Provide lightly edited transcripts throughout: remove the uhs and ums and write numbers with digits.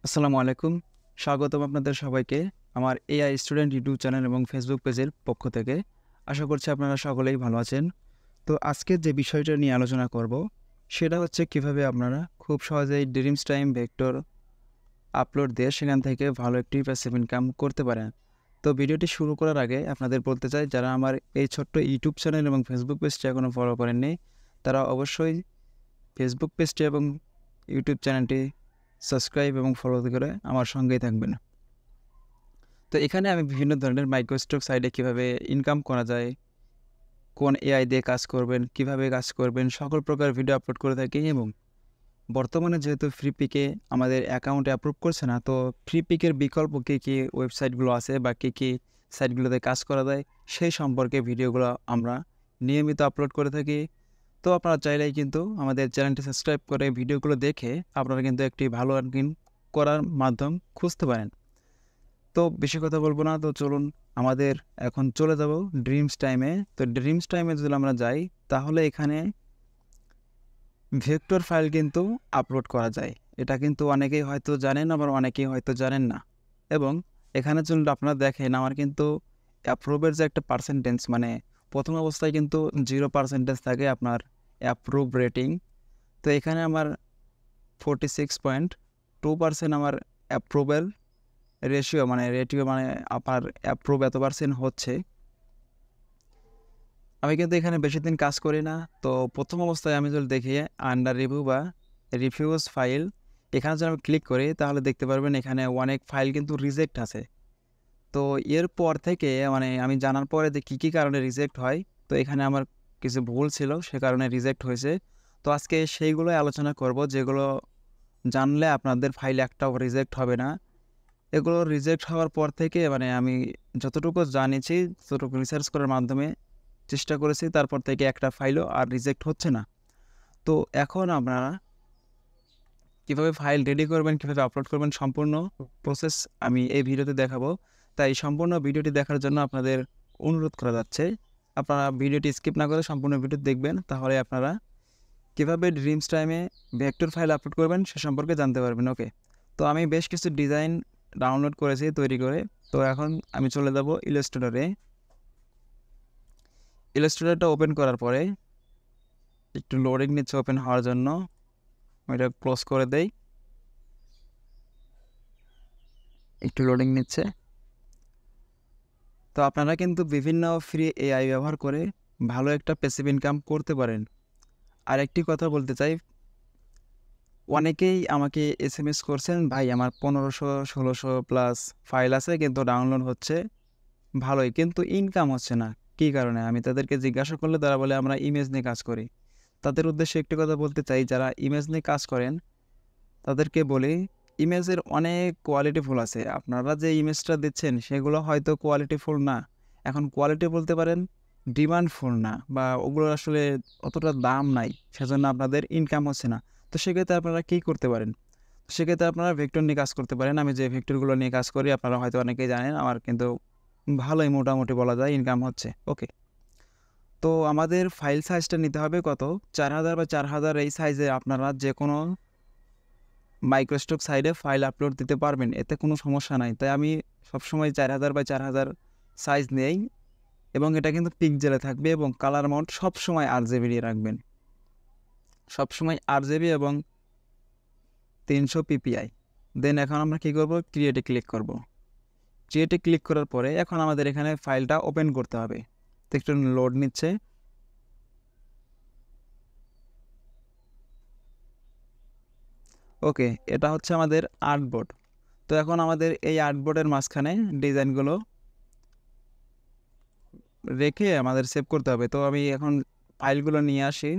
আসসালামু আলাইকুম। স্বাগতম আপনাদের সবাইকে আমার এআই স্টুডেন্ট ইউটিউব চ্যানেল এবং ফেসবুক পেজের পক্ষ থেকে। আশা করছি আপনারা সকলেই ভালো আছেন। তো আজকে যে বিষয়টা নিয়ে আলোচনা করব, সেটা হচ্ছে কিভাবে আপনারা খুব সহজেই ড্রিমস টাইম ভেক্টর আপলোড দিয়ে সেখান থেকে ভালো একটি প্যাসিভ ইনকাম করতে পারেন। তো ভিডিওটি শুরু করার আগে আপনাদের বলতে চাই, যারা আমার এই ছোট্ট ইউটিউব চ্যানেল এবং ফেসবুক পেজটি এখনও ফলো করেননি, তারা অবশ্যই ফেসবুক পেজটি এবং ইউটিউব চ্যানেলটি সাবস্ক্রাইব এবং ফলো করে আমার সঙ্গেই থাকবেন। তো এখানে আমি বিভিন্ন ধরনের মাইক্রোস্টক সাইটে কীভাবে ইনকাম করা যায়, কোন এআই দিয়ে কাজ করবেন, কিভাবে কাজ করবেন, সকল প্রকার ভিডিও আপলোড করে থাকি। এবং বর্তমানে যেহেতু ফ্রি পিকে আমাদের অ্যাকাউন্টে অ্যাপ্রুভ করছে না, তো ফ্রি পিকের বিকল্প কী কী ওয়েবসাইটগুলো আছে বা কী কী সাইটগুলোতে কাজ করা যায় সেই সম্পর্কে ভিডিওগুলো আমরা নিয়মিত আপলোড করে থাকি। তো আপনারা চাইলেই কিন্তু আমাদের চ্যানেলটি সাবস্ক্রাইব করে ভিডিওগুলো দেখে আপনারা কিন্তু একটি ভালো আর্নিং করার মাধ্যম খুঁজতে পারেন। তো বেশি কথা বলবো না, তো চলুন আমাদের এখন চলে যাব ড্রিমস টাইমে। তো ড্রিমস টাইমে যদি আমরা যাই, তাহলে এখানে ভেক্টর ফাইল কিন্তু আপলোড করা যায়। এটা কিন্তু অনেকেই হয়তো জানেন, আবার অনেকেই হয়তো জানেন না। এবং এখানে যদি আপনারা দেখেন, আমার কিন্তু অ্যাপ্রুভের যে একটা পার্সেন্টেজ, মানে প্রথম অবস্থায় কিন্তু 0% থাকে আপনার অ্যাপ্রুভ রেটিং। তো এখানে আমার 46.2% আমার অ্যাপ্রুভেল রেশিও, মানে আপনার অ্যাপ্রুভ এত পার্সেন্ট হচ্ছে। আমি কিন্তু এখানে বেশি দিন কাজ করি না। তো প্রথম অবস্থায় আমি যদি দেখি আন্ডার রিভিউ বা রিভিউজ ফাইল, এখানে যদি আমি ক্লিক করি, তাহলে দেখতে পারবেন এখানে অনেক ফাইল কিন্তু রিজেক্ট আছে। তো এরপর থেকে মানে আমি জানার পরে যে কী কারণে রিজেক্ট হয়, তো এখানে আমার কিছু ভুল ছিল, সে কারণে রিজেক্ট হয়েছে। তো আজকে সেইগুলোই আলোচনা করব, যেগুলো জানলে আপনাদের ফাইল একটাও রিজেক্ট হবে না। এগুলো রিজেক্ট হওয়ার পর থেকে মানে আমি যতটুকু জানিয়েছি, ততটুকু রিসার্চ করার মাধ্যমে চেষ্টা করেছি, তারপর থেকে একটা ফাইলও আর রিজেক্ট হচ্ছে না। তো এখন আপনারা কীভাবে ফাইল রেডি করবেন, কীভাবে আপলোড করবেন, সম্পূর্ণ প্রসেস আমি এই ভিডিওতে দেখাবো। তাই সম্পূর্ণ ভিডিওটি দেখার জন্য আপনাদের অনুরোধ করা যাচ্ছে, আপনারা ভিডিওটি স্কিপ না করে সম্পূর্ণ ভিডিও দেখবেন। তাহলে আপনারা কীভাবে ড্রিমস টাইমে ভেক্টর ফাইল আপলোড করবেন সে সম্পর্কে জানতে পারবেন। ওকে, তো আমি বেশ কিছু ডিজাইন ডাউনলোড করেছি তৈরি করে। তো এখন আমি চলে যাব ইলাস্ট্রেটরে। ইলাস্ট্রেটরটা ওপেন করার পরে একটু লোডিং নিচ্ছে ওপেন হওয়ার জন্য, এটা ক্লোজ করে দেই। একটু লোডিং নিচ্ছে। তো আপনারা কিন্তু বিভিন্ন ফ্রি এআই ব্যবহার করে ভালো একটা প্যাসিভ ইনকাম করতে পারেন। আর একটি কথা বলতে চাই, অনেকেই আমাকে এসএমএস করছেন, ভাই আমার 1500-1600 প্লাস ফাইল আছে, কিন্তু ডাউনলোড হচ্ছে ভালোই, কিন্তু ইনকাম হচ্ছে না। কী কারণে? আমি তাদেরকে জিজ্ঞাসা করলে তারা বলে আমরা ইমেজ নিয়ে কাজ করি। তাদের উদ্দেশ্যে একটি কথা বলতে চাই, যারা ইমেজ নিয়ে কাজ করেন তাদেরকে বলি, ইমেজের অনেক কোয়ালিটিফুল আছে। আপনারা যে ইমেজটা দিচ্ছেন সেগুলো হয়তো কোয়ালিটিফুল না। এখন কোয়ালিটি বলতে পারেন ডিমান্ডফুল না, বা ওগুলোর আসলে অতটা দাম নাই, সেজন্য আপনাদের ইনকাম হচ্ছে না। তো সেক্ষেত্রে আপনারা কী করতে পারেন? সেক্ষেত্রে আপনারা ভেক্টর নিয়ে কাজ করতে পারেন। আমি যে ভেক্টরগুলো নিয়ে কাজ করি আপনারা হয়তো অনেকেই জানেন, আমার কিন্তু ভালোই মোটামুটি বলা যায় ইনকাম হচ্ছে। ওকে, তো আমাদের ফাইল সাইজটা নিতে হবে কত? 4000 বা 4000 এই সাইজে আপনারা যে কোনো মাইক্রোস্টক সাইটে ফাইল আপলোড দিতে পারবেন, এতে কোনো সমস্যা নাই। তাই আমি সবসময় 4000 বাই 4000 সাইজ নেই, এবং এটা কিন্তু পিক্সেলে থাকবে, এবং কালার মাউন্ট সবসময় RGB দিয়ে রাখবেন, সবসময় RGB এবং 300 PPI। দেন এখন আমরা কী করব? ক্রিয়েটে ক্লিক করব। ক্রিয়েটে ক্লিক করার পরে এখন আমাদের এখানে ফাইলটা ওপেন করতে হবে। তো একটু লোড নিচ্ছে। ওকে, এটা হচ্ছে আমাদের আর্টবোর্ড। তো এখন আমাদের এই আর্টবোর্ডের মাঝখানে ডিজাইনগুলো রেখে আমাদের সেভ করতে হবে। তো আমি এখন ফাইলগুলো নিয়ে আসি।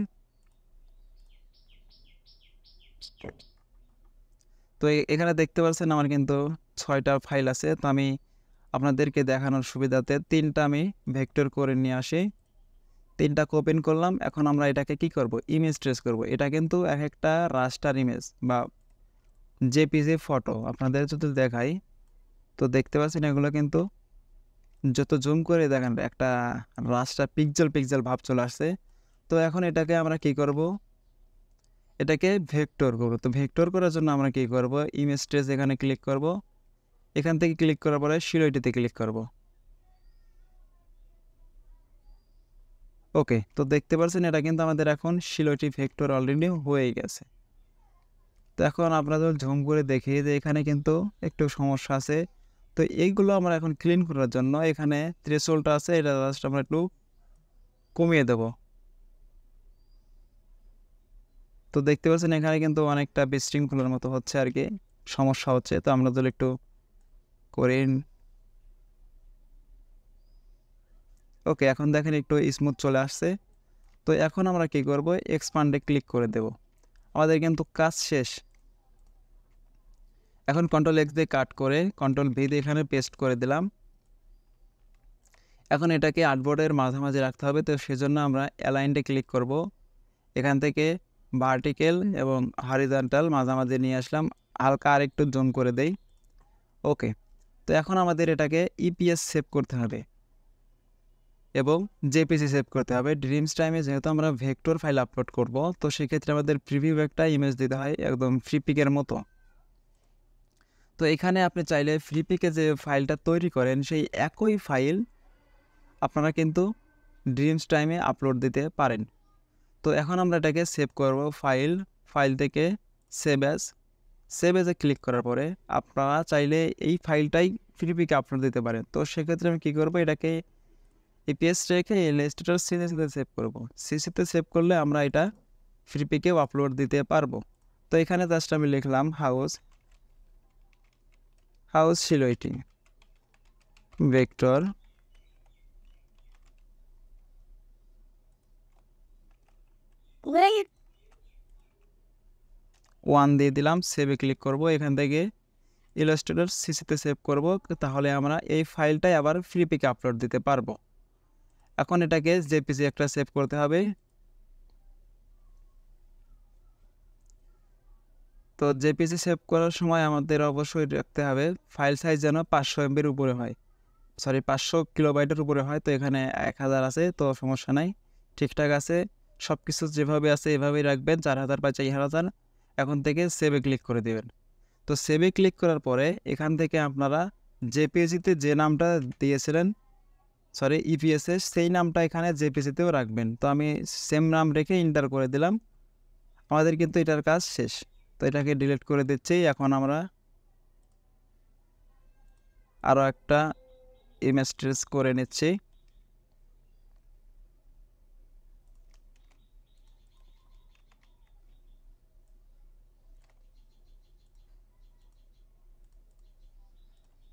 তো এখানে দেখতে পাচ্ছেন আমার কিন্তু 6টা ফাইল আছে। তো আমি আপনাদেরকে দেখানোর সুবিধাতে 3টা আমি ভেক্টর করে নিয়ে আসি। 3টাকে ওপেন করলাম। এখন আমরা এটাকে কি করব? ইমেজ ট্রেস করব। এটা কিন্তু এক একটা রাস্টার ইমেজ বা জেপিজি ফটো। আপনাদের যদি দেখাই, তো দেখতে পাচ্ছেন এগুলো কিন্তু যত জুম করে দেখেন একটা রাস্টার পিক্সেল ভাব চলে আসছে। তো এখন এটাকে আমরা কি করব? এটাকে ভেক্টর করব। তো ভেক্টর করার জন্য আমরা কি করব, ইমেজ ট্রেস এখানে ক্লিক করব, এখান থেকে ক্লিক করার পরে শিলইটিতে ক্লিক করব। ওকে, তো দেখতে পাচ্ছেন এটা কিন্তু আমাদের এখন শিলইটি ভেক্টর অলরেডি হয়ে গেছে। তো এখন আপনাদের ঝুম করে দেখি যে এখানে কিন্তু একটু সমস্যা আছে। তো এইগুলো আমরা এখন ক্লিন করার জন্য এখানে থ্রেশহোল্ড আছে, এটা জাস্ট আমরা একটু কমিয়ে দেব। তো দেখতে পাচ্ছেন এখানে কিন্তু অনেকটা বিশৃঙ্খলার মতো হচ্ছে আর কি, সমস্যা হচ্ছে। তো আমরা যদি একটু করি, ওকে, এখন দেখেন একটু স্মুথ চলে আসছে। তো এখন আমরা কি করব, এক্সপান্ডে ক্লিক করে দেব। আমাদের কিন্তু কাজ শেষ। এখন কন্ট্রোল এক্স দিয়ে কাট করে কন্ট্রোল ভি দিয়ে এখানে পেস্ট করে দিলাম। এখন এটাকে আর্টবোর্ডের মাঝামাঝি রাখতে হবে। তো সেজন্য আমরা অ্যালাইনডে ক্লিক করব, এখান থেকে ভার্টিক্যাল এবং হরিজন্টাল মাঝামাঝি নিয়ে আসলাম, হালকা আরেকটু জুম করে দেই। ওকে, তো এখন আমাদের এটাকে ইপিএস সেভ করতে হবে এবং জেপিজি সেভ করতে হবে। ড্রিমস টাইমে যেহেতু আমরা ভেক্টর ফাইল আপলোড করব, তো সেক্ষেত্রে আমাদের প্রিভিউ একটা ইমেজ দিতে হয় একদম ফ্রি পিকের মতো। তো এখানে আপনি চাইলে ফ্রি পিকে যে ফাইলটা তৈরি করেন সেই একই ফাইল আপনারা কিন্তু ড্রিমস টাইমে আপলোড দিতে পারেন। তো এখন আমরা এটাকে সেভ করব, ফাইল থেকে সেভ এজে ক্লিক করার পরে আপনারা চাইলে এই ফাইলটাই ফ্রি পিকে আপলোড দিতে পারেন। তো সেক্ষেত্রে আমি কী করবো, এটাকে ইপিএস রেখে ইলাস্ট্রেটর সিসিতে সেভ করব। সিসিতে সেভ করলে আমরা এটা ফ্রি পিকেও আপলোড দিতে পারবো। তো এখানে জাস্ট আমি লিখলাম হাউস শিলইটি ভেক্টর 1 দিয়ে দিলাম, সেভে ক্লিক করব। এখান থেকে ইলাস্ট্রেটর সিসিতে সেভ করব, তাহলে আমরা এই ফাইলটাই আবার ফ্রি পিকে আপলোড দিতে পারবো। এখন এটাকে জেপিজি একটা সেভ করতে হবে। তো জেপিজি সেভ করার সময় আমাদের অবশ্যই রাখতে হবে ফাইল সাইজ যেন 500 MBর উপরে হয়, 500 কিলোবাইটের উপরে হয়। তো এখানে 1000 আছে, তো সমস্যা নাই, ঠিকঠাক আছে। সব কিছু যেভাবে আছে এভাবেই রাখবেন, 4000 বা 4000। এখন থেকে সেভে ক্লিক করে দেবেন। তো সেভে ক্লিক করার পরে এখান থেকে আপনারা জেপিজিতে যে নামটা দিয়েছিলেন, ইপিএসে সেই নামটা এখানে জেপিজিতেও রাখবেন। তো আমি সেম নাম রেখে ইন্টার করে দিলাম। আমাদের কিন্তু এটার কাজ শেষ। তো এটাকে ডিলিট করে দিচ্ছি। এখন আমরা আরও একটা ইমেজ ট্রেস করে নিচ্ছি।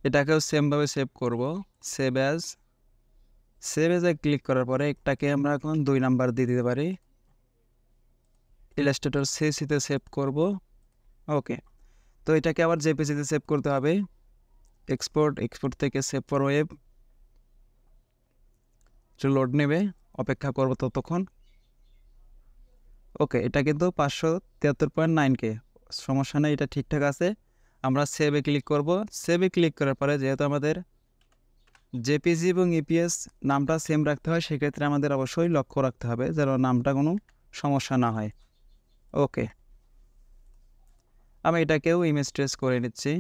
এটাকেও সেমভাবে সেভ করব, সেভ এজে ক্লিক করার পরে এটাকে আমরা এখন 2 নাম্বার দিয়ে দিতে পারি, ইলাস্ট্রেটর সিসিতে সেভ করব। ওকে, তো এটাকে আবার জেপিজিতে সেভ করতে হবে। এক্সপোর্ট থেকে সেভ ফর ওয়েব, লোড নেবে, অপেক্ষা করব ততক্ষণ। ওকে, এটা কিন্তু 573.9K, সমস্যা নেই, এটা ঠিকঠাক আছে। আমরা সেভে ক্লিক করব। সেভে ক্লিক করার পরে যেহেতু আমাদের জেপিজি এবং ইপিএস নামটা সেম রাখতে হয়, সেক্ষেত্রে আমাদের অবশ্যই লক্ষ্য রাখতে হবে যেন নামটা কোনো সমস্যা না হয়। ওকে, আমি এটাকেও ইমেজ ট্রেস করে নিচ্ছি।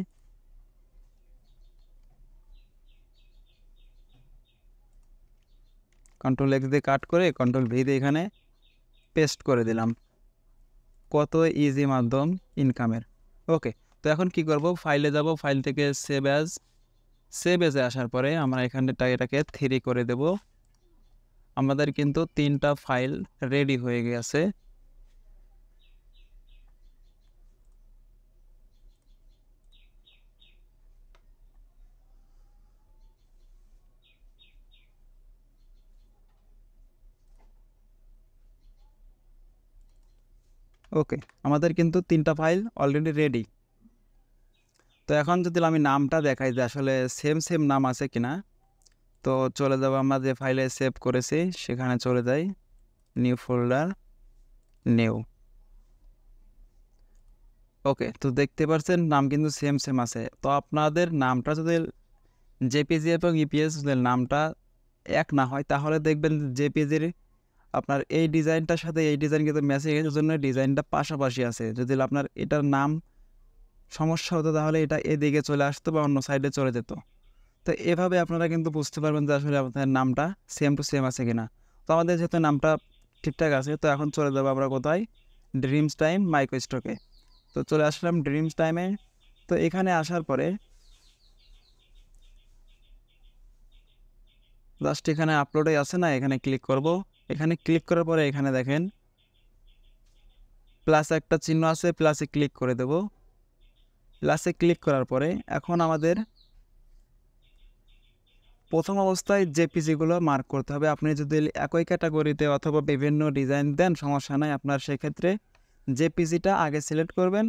কন্ট্রোল এক্স দিয়ে কাট করে কন্ট্রোল ভি দিয়ে এখানে পেস্ট করে দিলাম। কত ইজি মাধ্যম ইনকামের। ওকে, তো এখন কি করব, ফাইলে যাব, ফাইল থেকে সেভ এজে আসার পরে আমরা এটাকে 3 করে দেব। আমাদের কিন্তু 3টা ফাইল রেডি হয়ে গেছে। ওকে, আমাদের কিন্তু 3টা ফাইল অলরেডি রেডি। তো এখন যদি আমি নামটা দেখাই যে আসলে সেম নাম আছে কিনা, তো চলে যাব, আমরা যে ফাইলে সেভ করেছি সেখানে চলে যাই, নিউ ফোল্ডার, নিউ। ওকে, তো দেখতে পাচ্ছেন নাম কিন্তু সেম আছে। তো আপনাদের নামটা যদি জেপিজি এবং ইপিএস যদি নামটা এক না হয়, তাহলে দেখবেন জেপিজির আপনার এই ডিজাইনটার সাথে এই ডিজাইন কিন্তু ম্যাচিং এর জন্য ডিজাইনটা পাশাপাশি আছে। যদি আপনার এটার নাম সমস্যা হতো তাহলে এটা এদিকে চলে আসতো বা অন্য সাইডে চলে যেত। তো এভাবে আপনারা কিন্তু বুঝতে পারবেন যে আসলে আপনাদের নামটা সেম টু সেম আছে কিনা। তো আমাদের যেহেতু নামটা ঠিকঠাক আছে, তো এখন চলে যাবো আমরা কোথায়, ড্রিমস টাইম মাইক্রো স্টকে। তো চলে আসলাম ড্রিমস টাইমে। তো এখানে আসার পরে জাস্ট এখানে আপলোডে আছে না, এখানে ক্লিক করব। এখানে ক্লিক করার পরে এখানে দেখেন প্লাস একটা চিহ্ন আছে, প্লাসে ক্লিক করে দেব। প্লাসে ক্লিক করার পরে এখন আমাদের প্রথম অবস্থায় জেপিজিগুলো মার্ক করতে হবে। আপনি যদি একই ক্যাটাগরিতে অথবা বিভিন্ন ডিজাইন দেন সমস্যা নাই, আপনার সেক্ষেত্রে জেপিজিটা আগে সিলেক্ট করবেন,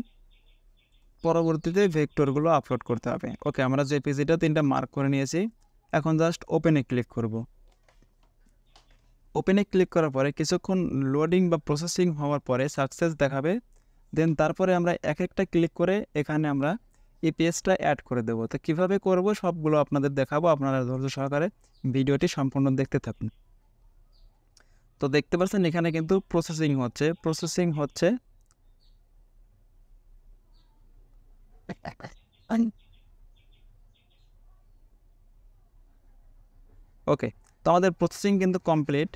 পরবর্তীতে ভেক্টরগুলো আপলোড করতে হবে। ওকে, আমরা জেপিজিটা 3টা মার্ক করে নিয়েছি। এখন জাস্ট ওপেনে ক্লিক করব। ওপেনে ক্লিক করার পরে কিছুক্ষণ লোডিং বা প্রসেসিং হওয়ার পরে সাকসেস দেখাবে। দেন তারপরে আমরা এক একটা ক্লিক করে এখানে আমরা ইপিএসটা অ্যাড করে দেবো। তো কীভাবে করব সবগুলো আপনাদের দেখাবো, আপনারা ধৈর্য সহকারে ভিডিওটি সম্পূর্ণ দেখতে থাকুন। তো দেখতে পাচ্ছেন এখানে কিন্তু প্রসেসিং হচ্ছে। ওকে, তো আমাদের প্রসেসিং কিন্তু কমপ্লিট।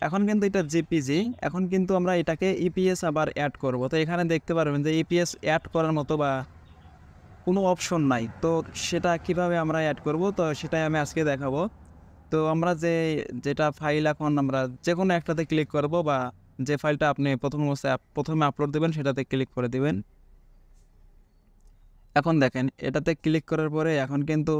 এখন কিন্তু এটা জেপিজি, এখন কিন্তু আমরা এটাকে ইপিএস আবার অ্যাড করব। তো এখানে দেখতে পারবেন যে ইপিএস অ্যাড করার মতো বা কোনো অপশন নাই। তো সেটা কিভাবে আমরা অ্যাড করব, তো সেটাই আমি আজকে দেখাবো। তো আমরা যেটা ফাইল এখন আমরা যে কোনো একটাতে ক্লিক করব, বা যে ফাইলটা আপনি প্রথমে আপলোড দেবেন সেটাতে ক্লিক করে দিবেন। এখন দেখেন এটাতে ক্লিক করার পরে এখন কিন্তু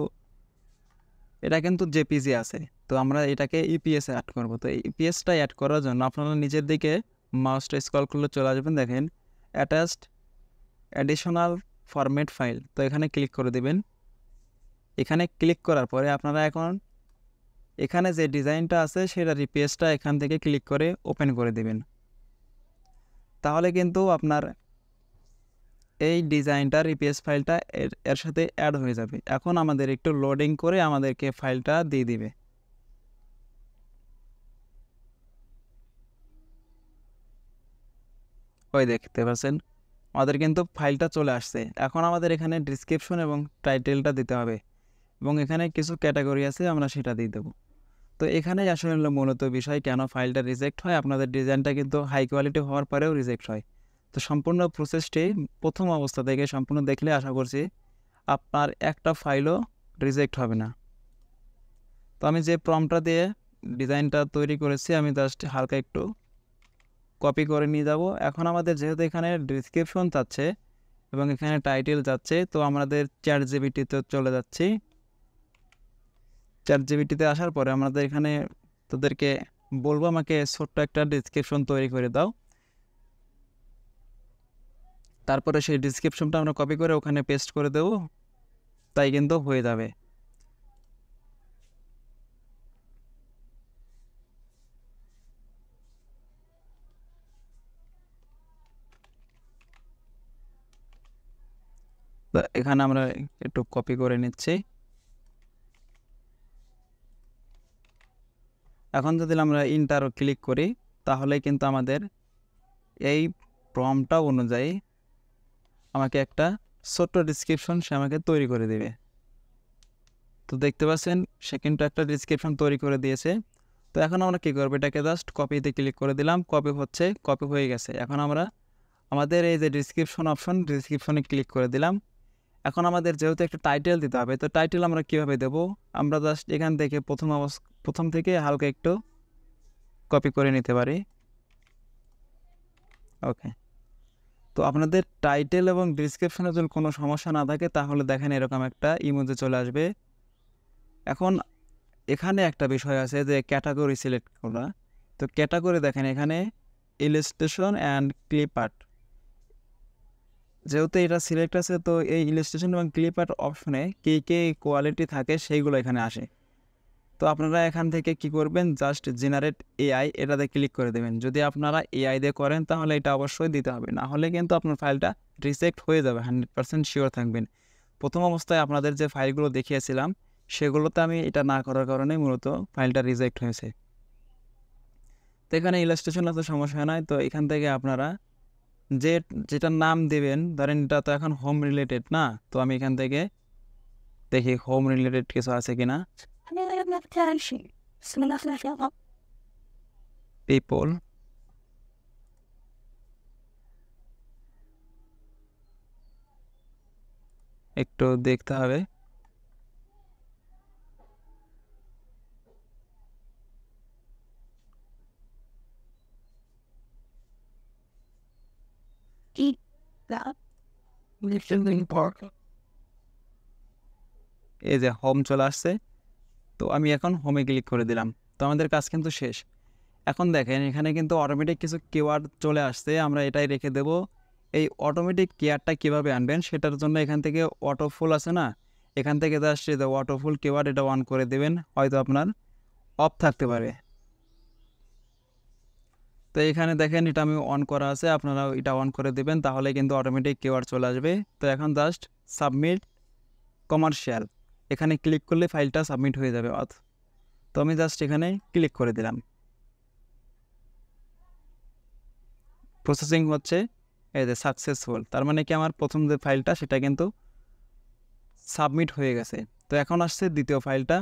এটা কিন্তু জেপিজি আছে। তো আমরা এটাকে ইপিএসে অ্যাড করব। তো ইপিএসটা অ্যাড করার জন্য আপনারা নিজের দিকে মাউসটা স্ক্রল করলে চলে আসবেন, দেখেন অ্যাটাচড অ্যাডিশনাল ফরম্যাট ফাইল। তো এখানে ক্লিক করে দিবেন। এখানে ক্লিক করার পরে আপনারা এখন এখানে যে ডিজাইনটা আছে সেটা ইপিএসটা এখান থেকে ক্লিক করে ওপেন করে দিবেন। তাহলে কিন্তু আপনার এই ডিজাইনটার ইপিএস ফাইলটা এর সাথে অ্যাড হয়ে যাবে। এখন আমাদের একটু লোডিং করে আমাদেরকে ফাইলটা দিয়ে দিবে। ওই দেখতে পাচ্ছেন আমাদের কিন্তু ফাইলটা চলে আসছে। এখন আমাদের এখানে ডিসক্রিপশন এবং টাইটেলটা দিতে হবে, এবং এখানে কিছু ক্যাটাগরি আছে আমরা সেটা দিয়ে দেবো। তো এখানে আসলে মূলত বিষয় কেন ফাইলটা রিজেক্ট হয়, আপনাদের ডিজাইনটা কিন্তু হাই কোয়ালিটি হওয়ার পরেও রিজেক্ট হয়। তো সম্পূর্ণ প্রসেসটি প্রথম অবস্থা থেকে সম্পূর্ণ দেখলে আশা করছি আপনার একটা ফাইলও রিজেক্ট হবে না। তো আমি যে প্রম্পটটা দিয়ে ডিজাইনটা তৈরি করেছি আমি জাস্ট হালকা একটু কপি করে নিয়ে যাব। এখন আমাদের যেহেতু এখানে ডিসক্রিপশন যাচ্ছে এবং এখানে টাইটেল যাচ্ছে, তো আমাদের চ্যাট জিপিটিতে চলে যাচ্ছি। চ্যাট জিপিটিতে আসার পরে আমাদের এখানে তাদেরকে বলবো আমাকে ছোট্ট একটা ডিসক্রিপশন তৈরি করে দাও। তারপরে সেই ডিসক্রিপশনটা আমরা কপি করে ওখানে পেস্ট করে দেবো, তাই কিন্তু হয়ে যাবে। তো এখানে আমরা একটু কপি করে নিচ্ছি। এখন যদি আমরা ইন্টার ক্লিক করি তাহলে কিন্তু আমাদের এই প্রম্পটটা অনুযায়ী আমাকে একটা ছোট্ট ডিসক্রিপশন সে আমাকে তৈরি করে দেবে। তো দেখতে পাচ্ছেন সে কিন্তু একটা ডিসক্রিপশন তৈরি করে দিয়েছে। তো এখন আমরা কী করবো, এটাকে জাস্ট কপিতে ক্লিক করে দিলাম, কপি হয়ে গেছে। এখন আমরা আমাদের এই যে ডিসক্রিপশনে ক্লিক করে দিলাম। এখন আমাদের যেহেতু একটা টাইটেল দিতে হবে, তো টাইটেল আমরা কীভাবে দেব, আমরা জাস্ট এখান থেকে প্রথম থেকে হালকা একটু কপি করে নিতে পারি। ওকে, তো আপনাদের টাইটেল এবং ডিসক্রিপশনে যদি কোনো সমস্যা না থাকে তাহলে দেখেন এরকম একটা ইমোজি চলে আসবে। এখন এখানে একটা বিষয় আছে যে ক্যাটাগরি সিলেক্ট করা। তো ক্যাটাগরি দেখেন এখানে ইলাস্ট্রেশন অ্যান্ড ক্লিপ আর্ট, যেহেতু এটা সিলেক্ট আছে, তো এই ইলাস্ট্রেশন এবং ক্লিপ আর্ট অপশনে কী কী কোয়ালিটি থাকে সেইগুলো এখানে আসে। তো আপনারা এখান থেকে কি করবেন, জাস্ট জেনারেট এআই এটাতে ক্লিক করে দেবেন। যদি আপনারা এআই দিয়ে করেন তাহলে এটা অবশ্যই দিতে হবে, না হলে কিন্তু আপনার ফাইলটা রিজেক্ট হয়ে যাবে, 100% শিওর থাকবেন। প্রথম অবস্থায় আপনাদের যে ফাইলগুলো দেখিয়েছিলাম সেগুলোতে আমি এটা না করার কারণে মূলত ফাইলটা রিজেক্ট হয়েছে। তো এখানে ইলাস্ট্রেশন আছে, সমস্যা নাই। তো এখান থেকে আপনারা যেটার নাম দেবেন, ধরেন এটা তো এখন হোম রিলেটেড না, তো আমি এখান থেকে দেখি হোম রিলেটেড কিছু আছে কিনা। পিপল, একটু দেখতে হবে। এই যে হোম চলে আসছে, তো আমি এখন হোমে ক্লিক করে দিলাম। তো আমাদের কাজ কিন্তু শেষ। এখন দেখেন এখানে কিন্তু অটোমেটিক কিছু কিওয়ার্ড চলে আসছে, আমরা এটাই রেখে দেব। এই অটোমেটিক কিওয়ার্ডটা কীভাবে আনবেন সেটার জন্য এখান থেকে অটোফুল আছে না, এখান থেকে জাস্ট অটোফুল কিওয়ার্ড এটা অন করে দেবেন, হয়তো আপনার অফ থাকতে পারে। তো এখানে দেখেন এটা আমি অন করা আছে, আপনারা এটা অন করে দেবেন, তাহলে কিন্তু অটোমেটিক কিওয়ার্ড চলে আসবে। তো এখন জাস্ট সাবমিট কমার্শিয়াল, এখানে ক্লিক করলে ফাইলটা সাবমিট হয়ে যাবে। তো আমি জাস্ট এখানে ক্লিক করে দিলাম, প্রসেসিং হচ্ছে, এই যে সাকসেসফুল, তার মানে কি আমার প্রথম যে ফাইলটা সেটা কিন্তু সাবমিট হয়ে গেছে। তো এখন আসছে দ্বিতীয় ফাইলটা,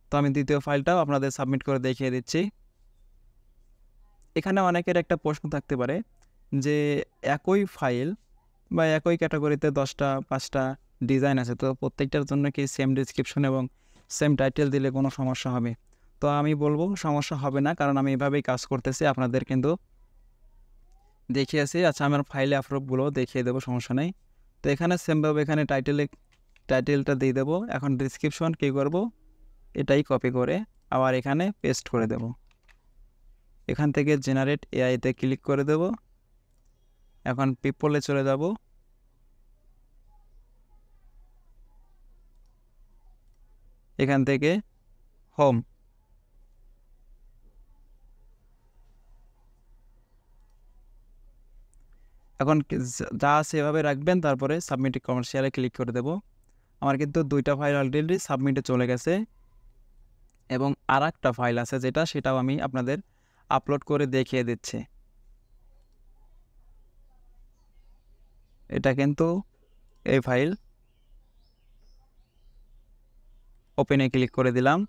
তো আমি দ্বিতীয় ফাইলটাও আপনাদের সাবমিট করে দেখিয়ে দিচ্ছি। এখানে অনেকের একটা প্রশ্ন থাকতে পারে যে একই ফাইল বা একই ক্যাটাগরিতে 10টা 5টা ডিজাইন আছে, তো প্রত্যেকটার জন্য কি সেম ডিসক্রিপশন এবং সেম টাইটেল দিলে কোনো সমস্যা হবে? তো আমি বলবো সমস্যা হবে না, কারণ আমি এভাবেই কাজ করতেছি, আপনাদের কিন্তু দেখিয়েছি। আচ্ছা, আমার ফাইলে আপ্রুভগুলো দেখিয়ে দেবো, সমস্যা নেই। তো এখানে সেমভাবে এখানে টাইটেলটা দিয়ে দেবো। এখন ডিসক্রিপশন কী করব, এটাই কপি করে আবার এখানে পেস্ট করে দেব। এখান থেকে জেনারেট এআইতে ক্লিক করে দেব। এখন পিপলে চলে যাব, এখান থেকে হোম, এখন যা আছে এভাবে রাখবেন, তারপরে সাবমিট কমার্শিয়ালে ক্লিক করে দেব। আমার কিন্তু 2টা ফাইল অলরেডি সাবমিটে চলে গেছে, এবং আর একটা ফাইল আছে সেটাও আমি আপনাদের আপলোড করে দেখিয়ে দিচ্ছি। এটা কিন্তু এই ফাইল, ওপেনে ক্লিক করে দিলাম।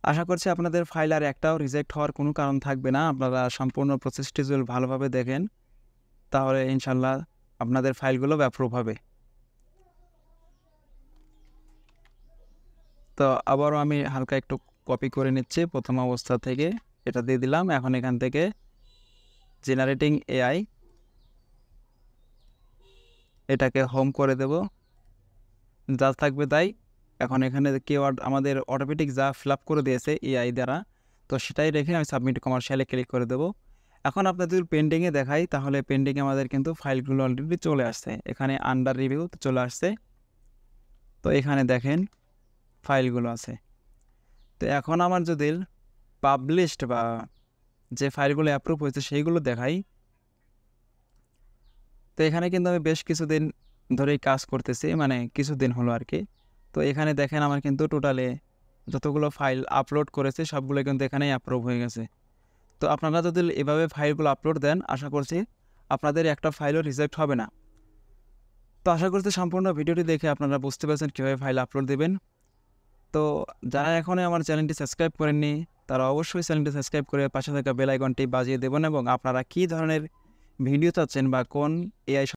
আশা করছি আপনাদের ফাইল আর একটাও রিজেক্ট হওয়ার কোনো কারণ থাকবে না। আপনারা সম্পূর্ণ প্রসেসটি যদি ভালোভাবে দেখেন, তাহলে ইনশাল্লাহ আপনাদের ফাইলগুলো অ্যাপ্রুভ হবে। তো আবারও আমি হালকা একটু কপি করে নিচ্ছি প্রথম অবস্থা থেকে, এটা দিয়ে দিলাম। এখন এখান থেকে জেনারেটিং এআই, এটাকে হোম করে দেব, যা থাকবে তাই। এখন এখানে কিওয়ার্ড আমাদের অটোমেটিক যা ফিল আপ করে দিয়েছে এআই দ্বারা, তো সেটাই রেখে আমি সাবমিট কমার্শিয়ালে ক্লিক করে দেবো। এখন আপনাদের যদি পেন্ডিংয়ে দেখাই, তাহলে পেন্ডিংয়ে আমাদের কিন্তু ফাইলগুলো অলরেডি চলে আসছে, এখানে আন্ডার রিভিউ চলে আসছে। তো এখানে দেখেন ফাইলগুলো আছে। তো এখন আমার যদি পাবলিশড বা যে ফাইলগুলো অ্যাপ্রুভ হয়েছে সেইগুলো দেখাই, তো এখানে কিন্তু আমি বেশ কিছুদিন ধরেই কাজ করতেছি, মানে কিছুদিন হলো আর কি। তো এখানে দেখেন আমার কিন্তু টোটালে যতগুলো ফাইল আপলোড করেছে সবগুলো কিন্তু এখানেই অ্যাপ্রুভ হয়ে গেছে। তো আপনারা যদি এভাবে ফাইলগুলো আপলোড দেন, আশা করছি আপনাদের একটা ফাইলও রিজেক্ট হবে না। তো আশা করছি সম্পূর্ণ ভিডিওটি দেখে আপনারা বুঝতে পারছেন কীভাবে ফাইল আপলোড দেবেন। তো যারা এখনও আমার চ্যানেলটি সাবস্ক্রাইব করেননি, তারা অবশ্যই চ্যানেলটি সাবস্ক্রাইব করে পাশে থাকা বেল আইকনটি বাজিয়ে দেবেন, এবং আপনারা কী ধরনের ভিডিও চাচ্ছেন বা কোন এআই